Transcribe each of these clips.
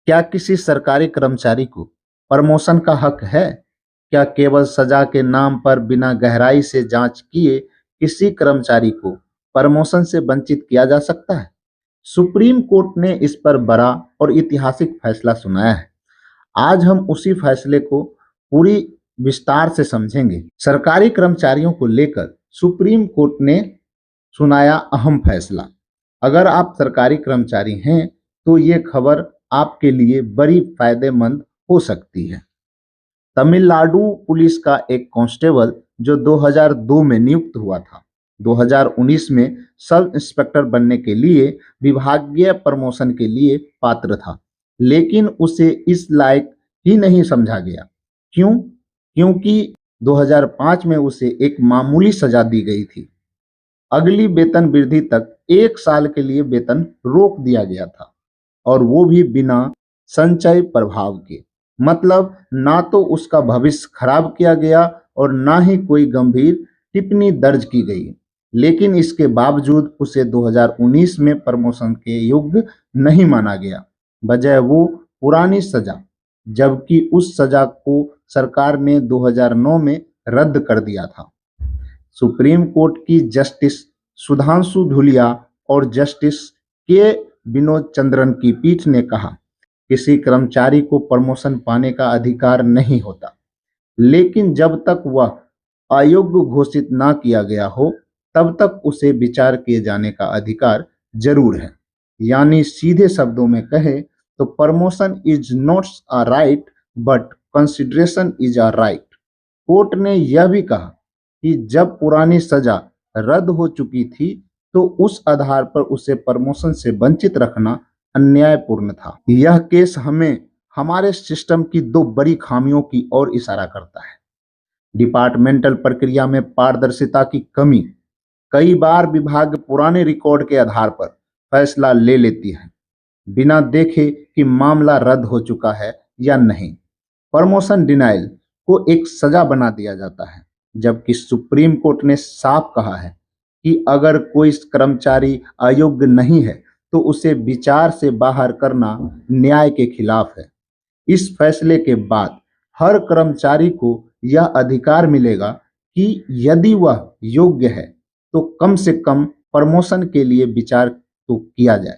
क्या किसी सरकारी कर्मचारी को प्रमोशन का हक है? क्या केवल सजा के नाम पर बिना गहराई से जांच किए किसी कर्मचारी को प्रमोशन से वंचित किया जा सकता है? सुप्रीम कोर्ट ने इस पर बड़ा और ऐतिहासिक फैसला सुनाया है। आज हम उसी फैसले को पूरी विस्तार से समझेंगे। सरकारी कर्मचारियों को लेकर सुप्रीम कोर्ट ने सुनाया अहम फैसला। अगर आप सरकारी कर्मचारी हैं तो ये खबर आपके लिए बड़ी फायदेमंद हो सकती है। तमिलनाडु पुलिस का एक कांस्टेबल जो 2002 में नियुक्त हुआ था, 2019 में सब इंस्पेक्टर बनने के लिए विभागीय प्रमोशन के लिए पात्र था, लेकिन उसे इस लायक ही नहीं समझा गया। क्यों? क्योंकि 2005 में उसे एक मामूली सजा दी गई थी। अगली वेतन वृद्धि तक 1 साल के लिए वेतन रोक दिया गया था, और वो भी बिना संचय प्रभाव के। मतलब ना तो उसका भविष्य खराब किया गया और ना ही कोई गंभीर टिप्पणी दर्ज की गई। लेकिन इसके बावजूद उसे 2019 में प्रमोशन के योग्य नहीं माना गया। वजह वो पुरानी सजा, जबकि उस सजा को सरकार ने 2009 में रद्द कर दिया था। सुप्रीम कोर्ट की जस्टिस सुधांशु धूलिया और जस्टिस के विनोद चंद्रन की पीठ ने कहा, किसी कर्मचारी को प्रमोशन पाने का अधिकार नहीं होता, लेकिन जब तक वह अयोग्य घोषित ना किया गया हो तब तक उसे विचार किए जाने का अधिकार जरूर है। यानी सीधे शब्दों में कहे तो promotion is not a right but consideration is a right. Court ने यह भी कहा कि जब पुरानी सजा रद्द हो चुकी थी तो उस आधार पर उसे प्रमोशन से वंचित रखना अन्यायपूर्ण था। यह केस हमें हमारे सिस्टम की 2 बड़ी खामियों की ओर इशारा करता है। डिपार्टमेंटल प्रक्रिया में पारदर्शिता की कमी। कई बार विभाग पुराने रिकॉर्ड के आधार पर फैसला ले लेती है, बिना देखे कि मामला रद्द हो चुका है या नहीं। प्रमोशन डिनाइल को एक सजा बना दिया जाता है, जबकि सुप्रीम कोर्ट ने साफ कहा है कि अगर कोई कर्मचारी अयोग्य नहीं है तो उसे विचार से बाहर करना न्याय के खिलाफ है। इस फैसले के बाद हर कर्मचारी को यह अधिकार मिलेगा कि यदि वह योग्य है तो कम से कम प्रमोशन के लिए विचार तो किया जाए।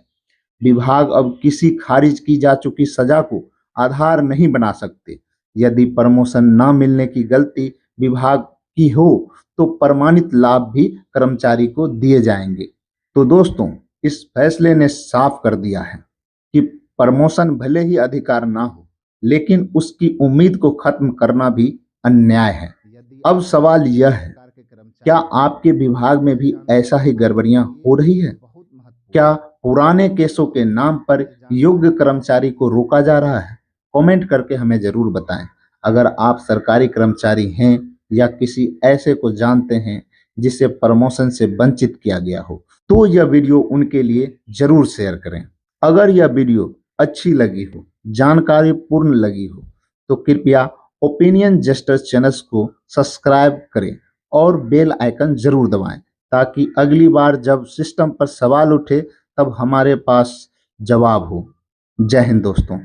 विभाग अब किसी खारिज की जा चुकी सजा को आधार नहीं बना सकते। यदि प्रमोशन न मिलने की गलती विभाग की हो तो प्रमाणित लाभ भी कर्मचारी को दिए जाएंगे। तो दोस्तों, इस फैसले ने साफ कर दिया है कि प्रमोशन भले ही अधिकार ना हो, लेकिन उसकी उम्मीद को खत्म करना भी अन्याय है। अब सवाल यह है, क्या आपके विभाग में भी ऐसा ही गड़बड़ियां हो रही है? क्या पुराने केसों के नाम पर योग्य कर्मचारी को रोका जा रहा है? कमेंट करके हमें जरूर बताएं। अगर आप सरकारी कर्मचारी हैं या किसी ऐसे को जानते हैं जिसे प्रमोशन से वंचित किया गया हो, तो यह वीडियो उनके लिए जरूर शेयर करें। अगर यह वीडियो अच्छी लगी हो, जानकारी पूर्ण लगी हो, तो कृपया ओपिनियन जस्टिस चैनल को सब्सक्राइब करें और बेल आइकन जरूर दबाएं, ताकि अगली बार जब सिस्टम पर सवाल उठे तब हमारे पास जवाब हो। जय हिंद दोस्तों।